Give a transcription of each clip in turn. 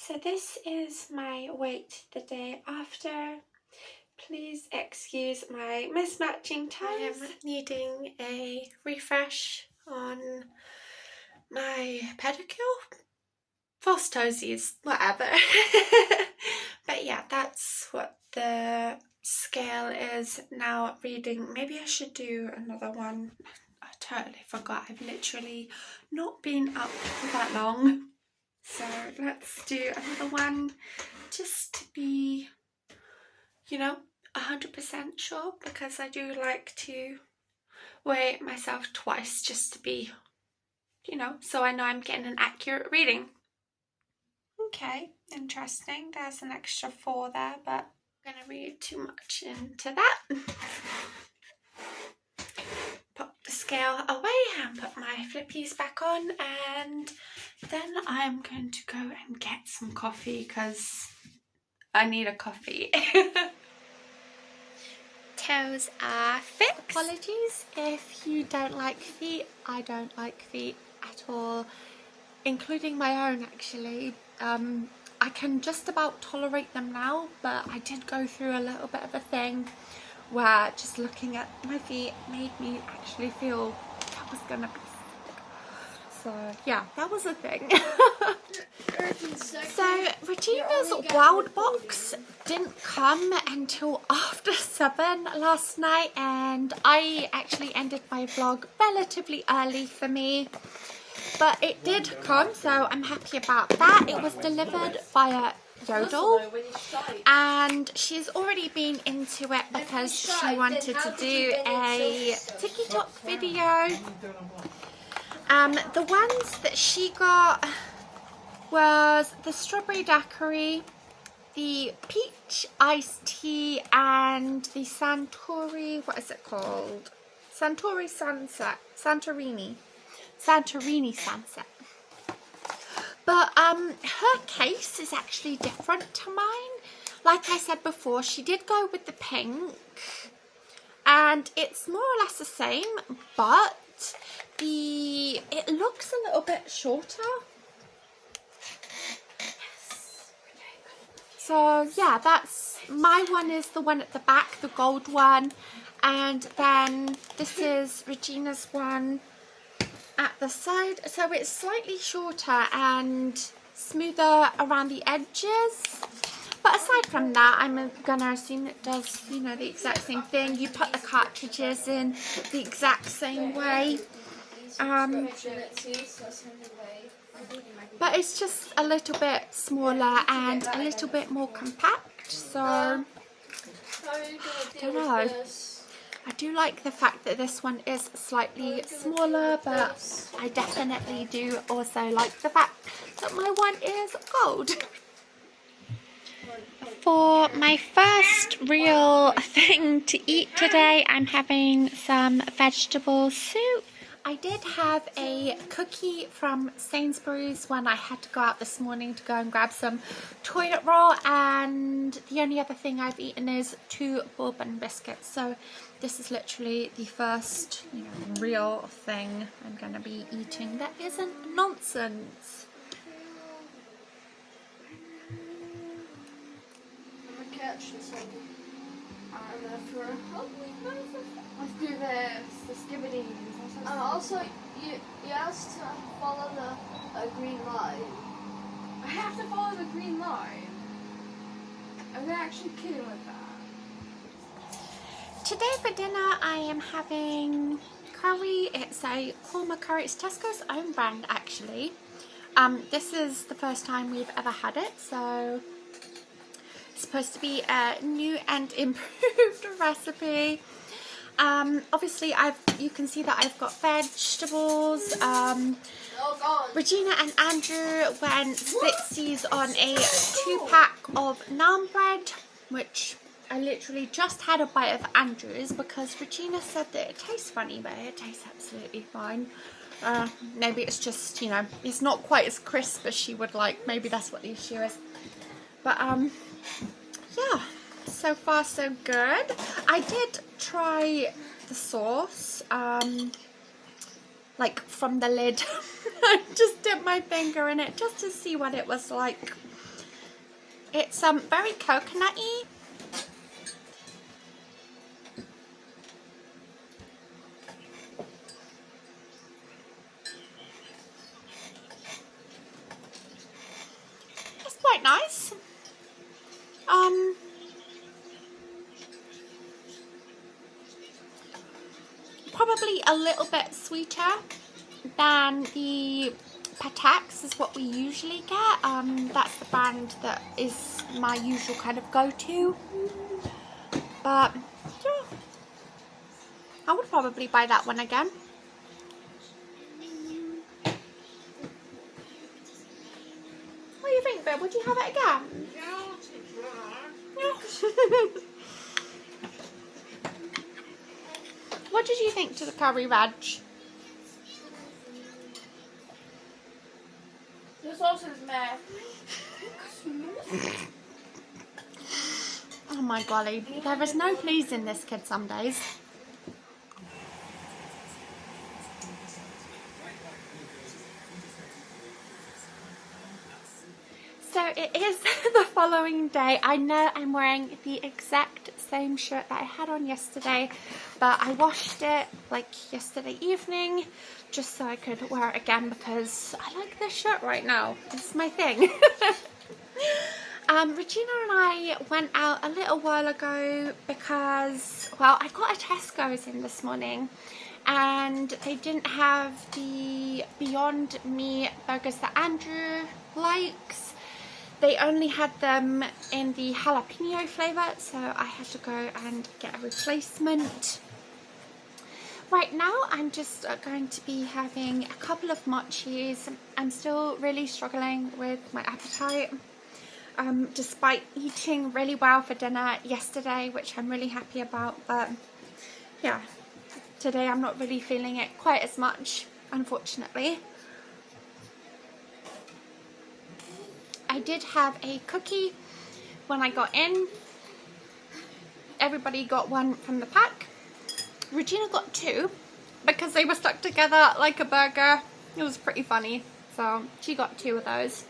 So this is my weight the day after. Please excuse my mismatching toes. I am needing a refresh on my pedicure. False toesies, whatever. But yeah, that's what the scale is now reading. Maybe I should do another one. I totally forgot. I've literally not been up for that long. So let's do another one just to be, 100% sure, because I do like to weigh myself twice just to be, so I know I'm getting an accurate reading. Okay, interesting. There's an extra 4 there, but I'm going to read too much into that. Put the scale away and put my flippies back on, and then I'm going to go and get some coffee because I need a coffee. Toes are fixed. Apologies if you don't like feet. I don't like feet at all, including my own actually. I can just about tolerate them now, but I did go through a little bit of a thing where just looking at my feet made me actually feel I was gonna be sick. So yeah, that was a thing. So Regina's Wild Box didn't come until after 7 last night, and I actually ended my vlog relatively early for me. But it did come, so I'm happy about that. It was delivered via Yodel, and she's already been into it because she wanted to do a TikTok video. The ones that she got was the strawberry daiquiri, the peach iced tea, and the Santorini, what is it called? Santorini Sunset. But her case is actually different to mine. Like I said before, she did go with the pink, and it's more or less the same, but it looks a little bit shorter. So yeah, that's my one, is the one at the back, the gold one, and then this is Regina's one at the side. So it's slightly shorter and smoother around the edges, but aside from that, I'm gonna assume it does, the exact same thing. You put the cartridges in the exact same way. But it's just a little bit smaller and a little bit more compact, so I don't know. I do like the fact that this one is slightly smaller, but I definitely do also like the fact that my one is gold. For my first real thing to eat today, I'm having some vegetable soup. I did have a cookie from Sainsbury's when I had to go out this morning to go and grab some toilet roll, and the only other thing I've eaten is 2 bourbon biscuits. So this is literally the first real thing I'm going to be eating that isn't nonsense. Catch this one. Let's do the skibbities. Also, you asked to follow the green line. I have to follow the green line. I'm actually kidding with that. Today for dinner I am having curry. It's a korma curry. It's Tesco's own brand actually. This is the first time we've ever had it, so it's supposed to be a new and improved recipe. Obviously you can see that I've got vegetables. Regina and Andrew went splitsies on a 2-pack of naan bread, which I literally just had a bite of Andrew's because Regina said that it tastes funny, but it tastes absolutely fine. Maybe it's just, it's not quite as crisp as she would like. Maybe that's what the issue is. But yeah, so far so good. I did try the sauce, like from the lid. I just dipped my finger in it just to see what it was like. It's very coconutty. It's quite nice. Probably a little bit sweeter than the Patex is what we usually get. That's the brand that is my usual kind of go-to. But yeah, I would probably buy that one again. What do you think, babe? Would you have it again? Yeah. What did you think to the curry, Raj? The sauce is meh. Oh my golly, there is no pleasing this kid some days. So it is the following day. I know I'm wearing the exact same shirt that I had on yesterday, but I washed it like yesterday evening just so I could wear it again because I like this shirt right now. It's my thing. Regina and I went out a little while ago because, well, I got a Tesco's in this morning and they didn't have the Beyond Meat burgers that Andrew likes. They only had them in the jalapeno flavour, so I had to go and get a replacement. Right now I'm just going to be having a couple of mochis. I'm still really struggling with my appetite. Despite eating really well for dinner yesterday, which I'm really happy about, but yeah, today I'm not really feeling it quite as much, unfortunately. I did have a cookie when I got in. Everybody got one from the pack. Regina got two because they were stuck together like a burger. It was pretty funny, so she got two of those.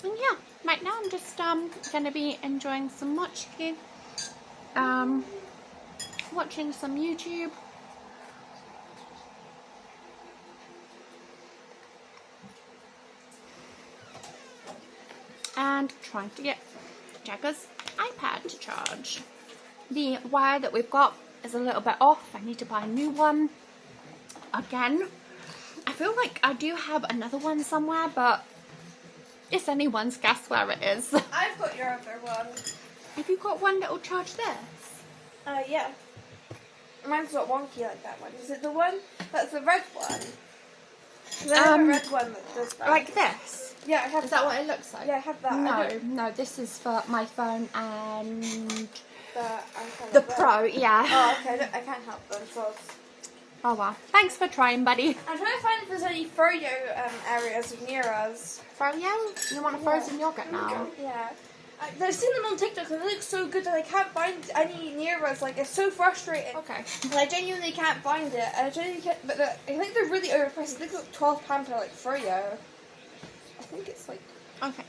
And yeah, right now I'm just gonna be enjoying some mochi, watching some YouTube. And trying to get Jagger's iPad to charge. The wire that we've got is a little bit off. I need to buy a new one again. I feel like I do have another one somewhere, but it's anyone's guess where it is. I've got your other one. Have you got one that will charge this? Yeah. Mine's not wonky like that one. Is it the one? That's the red one. 'Cause I have a red one that does that. Like this? Yeah, I have Is that what it looks like? Yeah, I have that. No, this is for my phone and The Pro, yeah. Oh, okay. I can't help them. So Oh well. Thanks for trying, buddy. I'm trying to find if there's any froyo areas near us. Froyo? You want a frozen yogurt now? Yeah. I've seen them on TikTok and they look so good that I can't find any near us. Like, it's so frustrating. Okay. And I genuinely can't find it. And I genuinely can't, but I think they're really overpriced. I think it's like £12 for like froyo. I think it's like... Okay.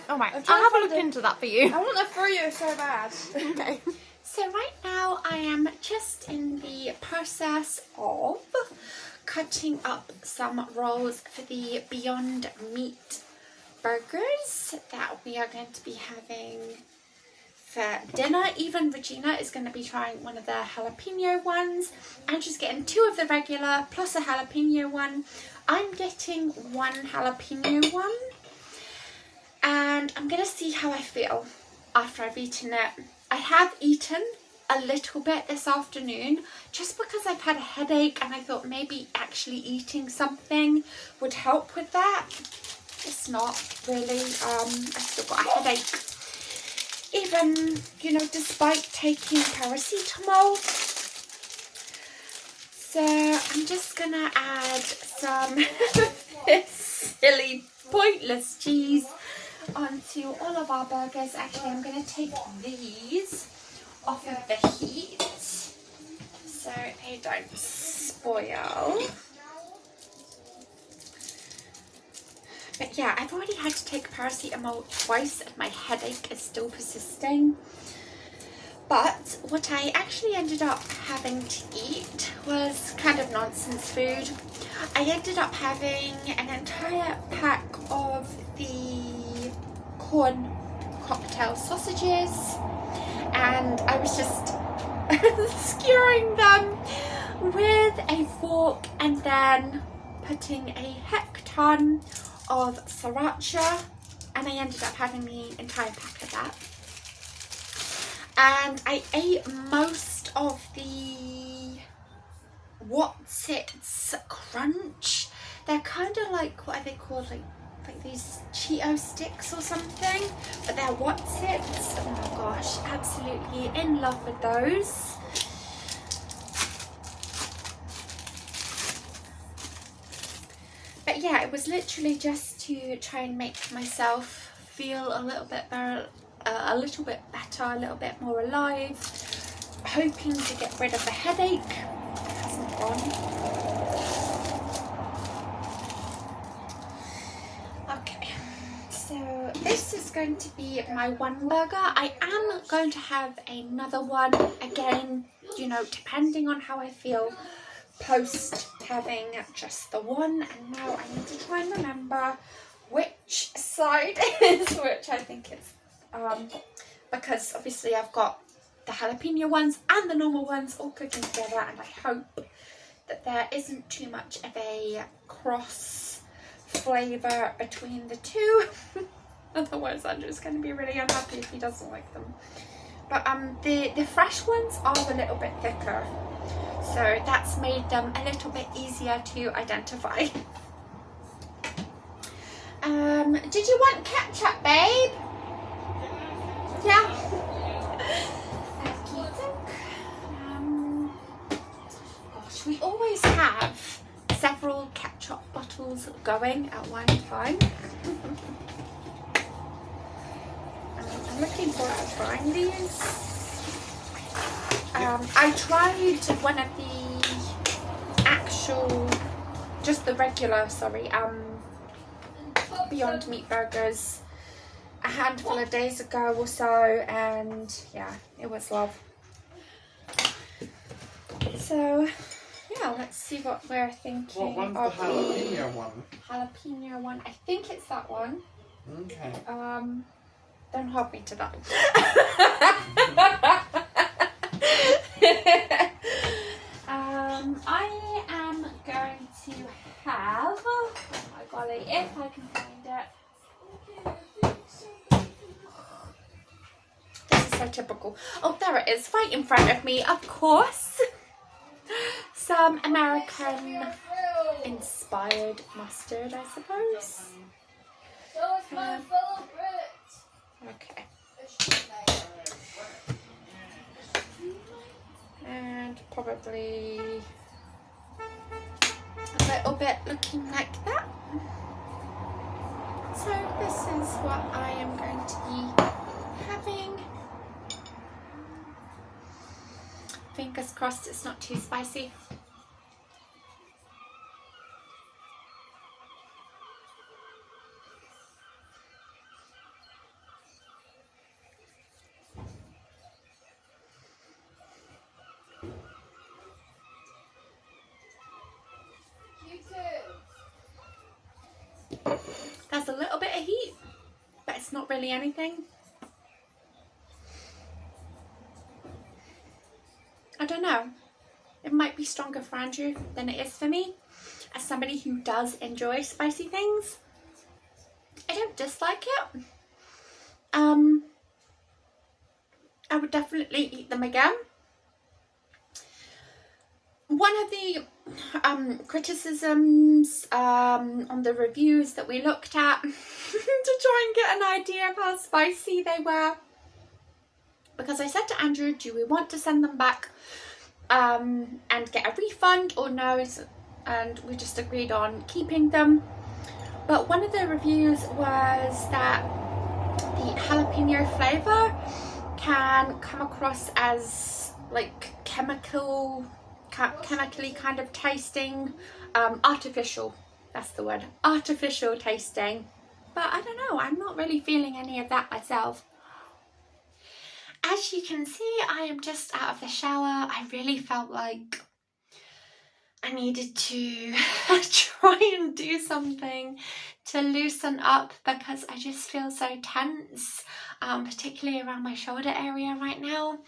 Alright, I'm I'll trying have to a look find into that for you. I want a froyo so bad. Okay. So right now I am just in the process of cutting up some rolls for the Beyond Meat burgers that we are going to be having for dinner. Even Regina is going to be trying one of the jalapeno ones. I'm just getting two of the regular plus a jalapeno one. I'm getting one jalapeno one and I'm going to see how I feel after I've eaten it. I have eaten a little bit this afternoon just because I've had a headache and I thought maybe actually eating something would help with that. It's not really. I still got a headache. Even, you know, despite taking paracetamol. So I'm just gonna add some this silly, pointless cheese onto all of our burgers. Actually, I'm gonna take these off of the heat so they don't spoil. But yeah, I've already had to take paracetamol twice and my headache is still persisting. But what I actually ended up having to eat was kind of nonsense food. I ended up having an entire pack of the corn cocktail sausages, and I was just skewering them with a fork and then putting a heck ton of sriracha, and I ended up having the entire pack of that. And I ate most of the What's-Its Crunch. They're kind of like, what are they called? Like these Cheeto sticks or something, but they're What's-Its. Oh my gosh, absolutely in love with those. But yeah, it was literally just to try and make myself feel a little bit better, a little bit more alive, hoping to get rid of the headache. It hasn't gone. Okay, so this is going to be my one burger. I am going to have another one, again, you know, depending on how I feel post having just the one. And now I need to try and remember which side is which. I think it's because obviously I've got the jalapeno ones and the normal ones all cooking together, and I hope that there isn't too much of a cross flavour between the two. Otherwise Andrew's going to be really unhappy if he doesn't like them. But the fresh ones are a little bit thicker, so that's made them a little bit easier to identify. Did you want ketchup, babe? Yeah. Gosh, we always have several ketchup bottles going at one time. I'm looking forward to trying these. I tried one of the actual, just the regular, Beyond Meat burgers a handful of days ago or so, and yeah, it was love. So yeah, let's see what we're thinking. What one's the jalapeno one? Jalapeno one. I think it's that one. Okay. Don't hold me to that. I am going to have, oh my golly, if I can find it. This is so typical. Oh, there it is, right in front of me, of course. Some American inspired mustard, I suppose. So is my fellow Brit. Okay. And probably a little bit looking like that. So this is what I am going to be having. Fingers crossed it's not too spicy. There's a little bit of heat, but it's not really anything. I don't know. It might be stronger for Andrew than it is for me. As somebody who does enjoy spicy things, I don't dislike it. I would definitely eat them again. One of the criticisms on the reviews that we looked at to try and get an idea of how spicy they were, because I said to Andrew, do we want to send them back and get a refund or no, and we just agreed on keeping them. But one of the reviews was that the jalapeno flavour can come across as like chemically kind of tasting, artificial that's the word, artificial tasting. But I don't know, I'm not really feeling any of that myself. As you can see, I am just out of the shower. I really felt like I needed to try and do something to loosen up because I just feel so tense, particularly around my shoulder area right now,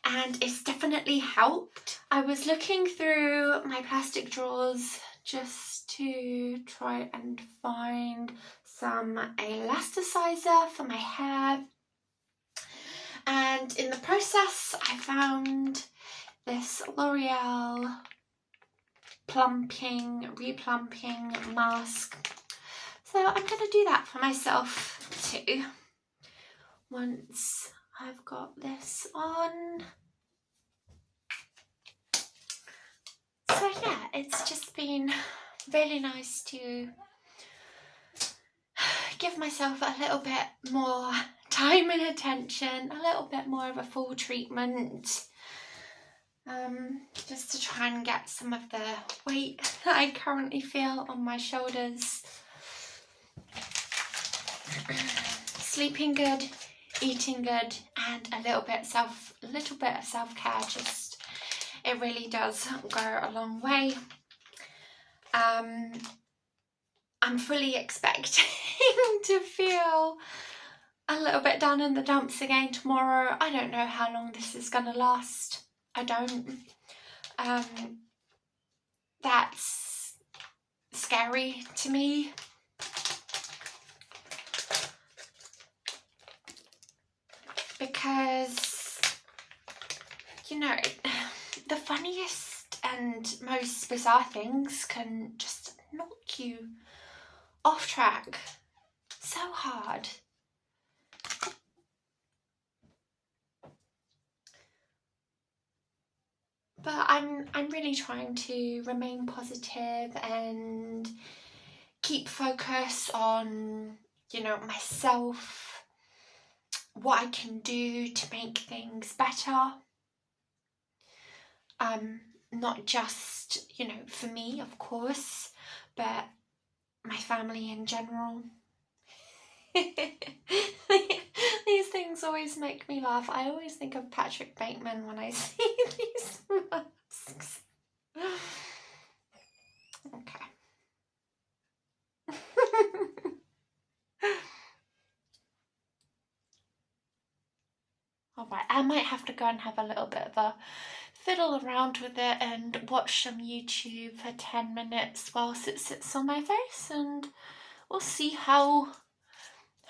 and it's definitely helped. I was looking through my plastic drawers just to try and find some elasticizer for my hair, and in the process I found this L'Oreal replumping mask. So I'm going to do that for myself too once I've got this on. So yeah, it's just been really nice to give myself a little bit more time and attention, a little bit more of a full treatment, just to try and get some of the weight that I currently feel on my shoulders. Sleeping good, eating good, and a little bit of self-care. Just, it really does go a long way. I'm fully expecting to feel a little bit down in the dumps again tomorrow. I don't know how long this is gonna last. I don't. That's scary to me. Because, you know, the funniest and most bizarre things can just knock you off track so hard. But I'm really trying to remain positive and keep focus on, you know, myself, what I can do to make things better. Not just, you know, for me, of course, but my family in general. These things always make me laugh. I always think of Patrick Bateman when I see these masks. Okay. Alright, I might have to go and have a little bit of a fiddle around with it and watch some YouTube for 10 minutes whilst it sits on my face, and we'll see how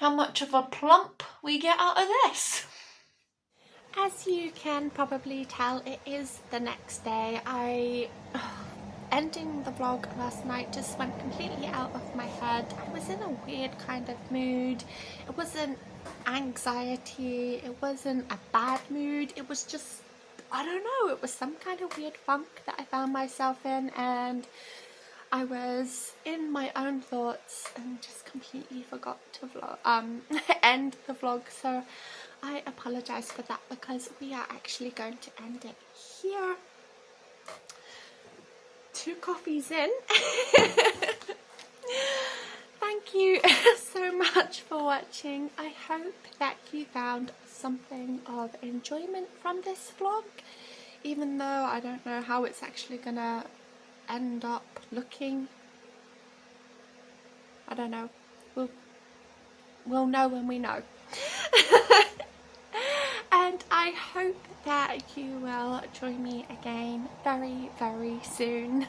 much of a plump we get out of this. As you can probably tell, it is the next day. Ending the vlog last night just went completely out of my head. I was in a weird kind of mood. It wasn't anxiety, it wasn't a bad mood, it was just, I don't know, it was some kind of weird funk that I found myself in, and I was in my own thoughts and just completely forgot to end the vlog. So I apologise for that, because we are actually going to end it here. 2 coffees in. Thank you so much for watching. I hope that you found something of enjoyment from this vlog, even though I don't know how it's actually gonna end up looking. I don't know. We'll know when we know. And I hope that you will join me again very, very soon.